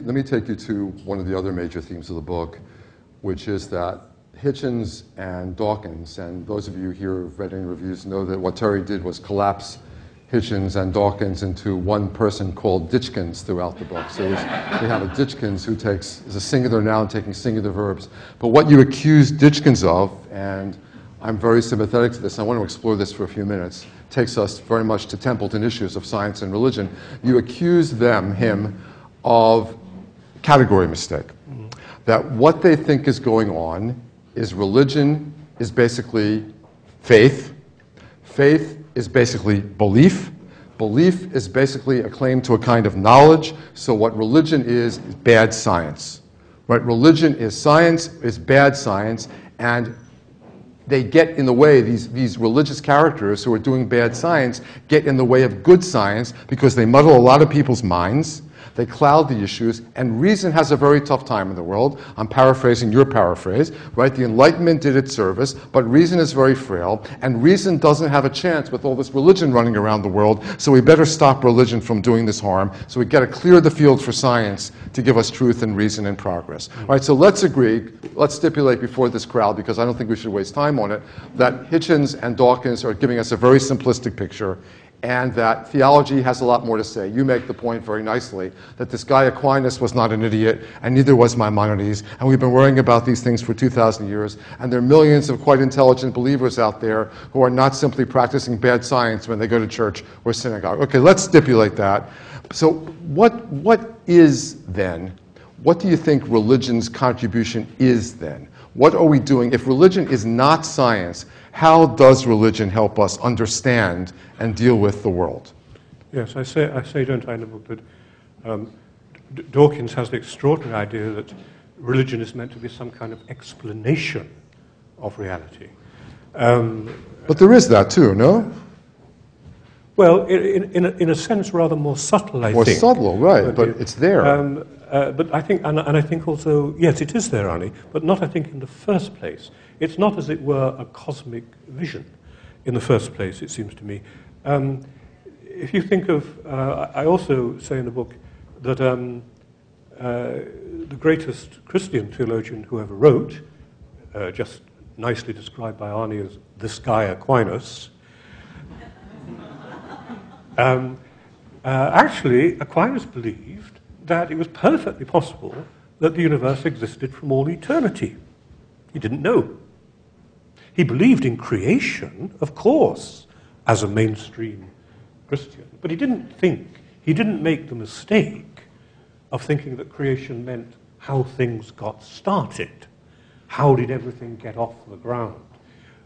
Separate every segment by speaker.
Speaker 1: let me take you to one of the other major themes of the book, which is that Hitchens and Dawkins, and those of you here who've read any reviews know that what Terry did was collapse Hitchens and Dawkins into one person called Ditchkins throughout the book. So we have a Ditchkins who is a singular noun taking singular verbs. But what you accuse Ditchkins of, and I'm very sympathetic to this, I want to explore this for a few minutes, takes us very much to Templeton issues of science and religion. You accuse him, of category mistake. That what they think is going on is religion is basically faith. Faith is basically belief. Belief is basically a claim to a kind of knowledge. So what religion is bad science. Right? Religion is science, is bad science, and they get in the way, these religious characters who are doing bad science get in the way of good science because they muddle a lot of people's minds. They cloud the issues, and reason has a very tough time in the world. I'm paraphrasing your paraphrase, right? The Enlightenment did its service, but reason is very frail, and reason doesn't have a chance with all this religion running around the world, so we better stop religion from doing this harm, so we got to clear the field for science to give us truth and reason and progress. All right, so let's agree, let's stipulate before this crowd, because I don't think we should waste time on it, that Hitchens and Dawkins are giving us a very simplistic picture, and that theology has a lot more to say. You make the point very nicely that this guy Aquinas was not an idiot, and neither was Maimonides, and we've been worrying about these things for 2,000 years, and there are millions of quite intelligent believers out there who are not simply practicing bad science when they go to church or synagogue. Okay, let's stipulate that. So what is then, what do you think religion's contribution is then? What are we doing? If religion is not science, how does religion help us understand and deal with the world?
Speaker 2: Yes, I say, don't I, in the book that Dawkins has the extraordinary idea that religion is meant to be some kind of explanation of reality.
Speaker 1: But there is that too, no?
Speaker 2: Well, in a sense, rather more subtle, I think.
Speaker 1: More subtle, right, but it's there.
Speaker 2: But I think, and I think also, yes, it is there, Arnie, but not, I think, in the first place. It's not, as it were, a cosmic vision in the first place, it seems to me. If you think of, I also say in the book that the greatest Christian theologian who ever wrote, just nicely described by Arnie as this guy Aquinas, actually, Aquinas believed that it was perfectly possible that the universe existed from all eternity. He didn't know. He believed in creation, of course, as a mainstream Christian, but he didn't make the mistake of thinking that creation meant how things got started. How did everything get off the ground?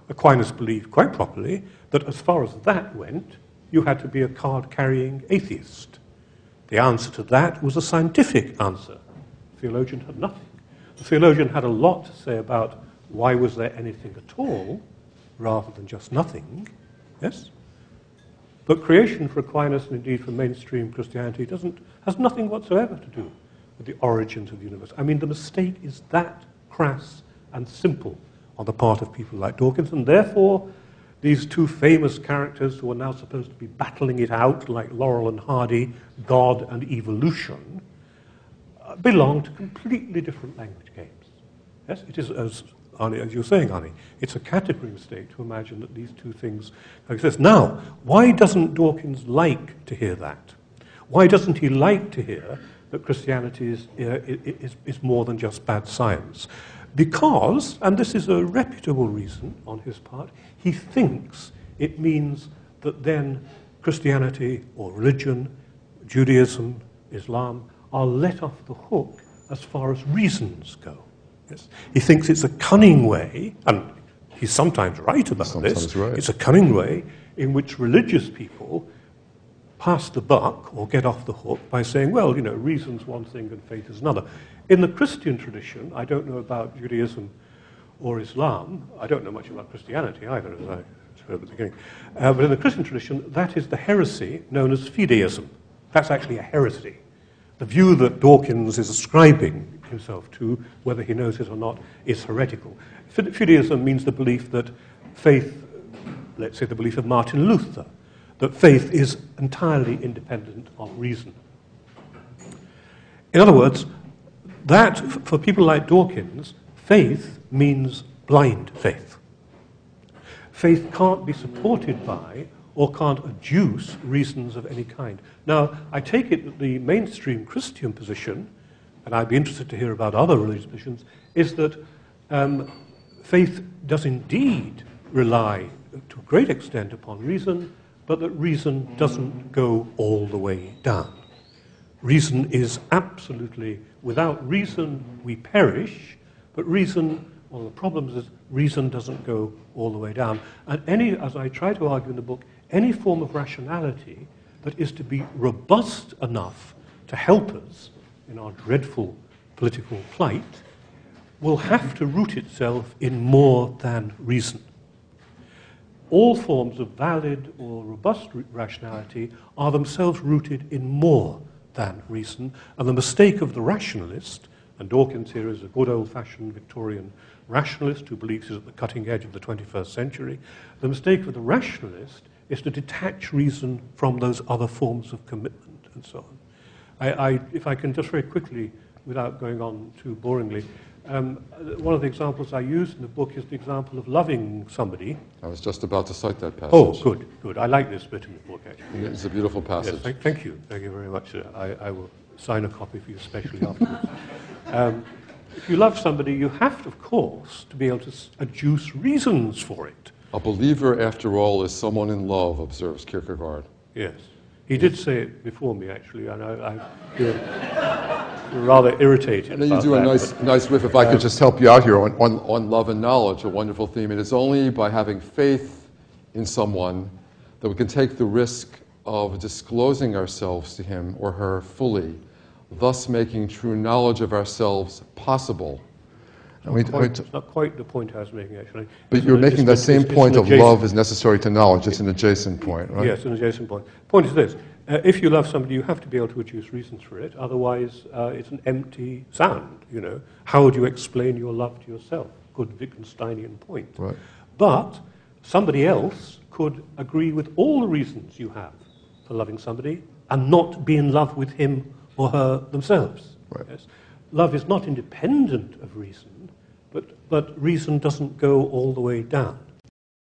Speaker 2: Aquinas believed, quite properly, that as far as that went, you had to be a card-carrying atheist. The answer to that was a scientific answer. The theologian had nothing. The theologian had a lot to say about why was there anything at all, rather than just nothing, yes? But creation for Aquinas, and indeed for mainstream Christianity, has nothing whatsoever to do with the origins of the universe. I mean, the mistake is that crass and simple on the part of people like Dawkins, and therefore these two famous characters who are now supposed to be battling it out, like Laurel and Hardy, God and evolution, belong to completely different language games. Yes, it is, as you were saying, Arnie, it's a category mistake to imagine that these two things exist. Now, why doesn't Dawkins like to hear that? Why doesn't he like to hear that Christianity is more than just bad science? Because, and this is a reputable reason on his part, he thinks it means that then Christianity or religion, Judaism, Islam, are let off the hook as far as reasons go. Yes. He thinks it's a cunning way, and he's sometimes right about this, right. It's a cunning way in which religious people pass the buck or get off the hook by saying, well, you know, reason's one thing and faith is another. In the Christian tradition, I don't know about Judaism or Islam, I don't know much about Christianity either, as I said at the beginning, but in the Christian tradition, that is the heresy known as fideism. That's actually a heresy. The view that Dawkins is ascribing himself to, whether he knows it or not, is heretical. Fideism means the belief that faith, let's say the belief of Martin Luther, that faith is entirely independent of reason. In other words, that, for people like Dawkins, faith means blind faith. Faith can't be supported by or can't adduce reasons of any kind. Now, I take it that the mainstream Christian position, and I'd be interested to hear about other religious positions, is that faith does indeed rely to a great extent upon reason, but that reason doesn't go all the way down. Reason is absolutely, without reason we perish, but reason, one of the problems is reason doesn't go all the way down. And any, as I try to argue in the book, any form of rationality that is to be robust enough to help us in our dreadful political plight will have to root itself in more than reason. All forms of valid or robust rationality are themselves rooted in more than reason, and the mistake of the rationalist, and Dawkins here is a good old-fashioned Victorian rationalist who believes he's at the cutting edge of the 21st century, the mistake of the rationalist is to detach reason from those other forms of commitment and so on. If I can just very quickly, without going on too boringly, one of the examples I use in the book is the example of loving somebody.
Speaker 1: I was just about to cite that passage.
Speaker 2: Oh, good, good. I like this bit in the book, actually.
Speaker 1: It's a beautiful passage.
Speaker 2: Yes, thank you. Thank you very much. I will sign a copy for you especially afterwards. If you love somebody, you have, of course, to be able to adduce reasons for it.
Speaker 1: A believer, after all, is someone in love, observes Kierkegaard.
Speaker 2: Yes. He did say it before me, actually, and I feel rather irritated.
Speaker 1: And then you do a nice riff. If I could just help you out here on love and knowledge, a wonderful theme. It is only by having faith in someone that we can take the risk of disclosing ourselves to him or her fully, thus making true knowledge of ourselves possible. And
Speaker 2: it's not quite the point I was making, actually.
Speaker 1: But you're making that same point of love is necessary to knowledge. It's an adjacent point, right?
Speaker 2: Yes, an adjacent point. The point is this. If you love somebody, you have to be able to adduce reasons for it. Otherwise, it's an empty sound, you know. How would you explain your love to yourself? Good Wittgensteinian point.
Speaker 1: Right.
Speaker 2: But somebody else could agree with all the reasons you have for loving somebody and not be in love with him or her themselves.
Speaker 1: Right.
Speaker 2: Yes? Love is not independent of reason, but reason doesn't go all the way down.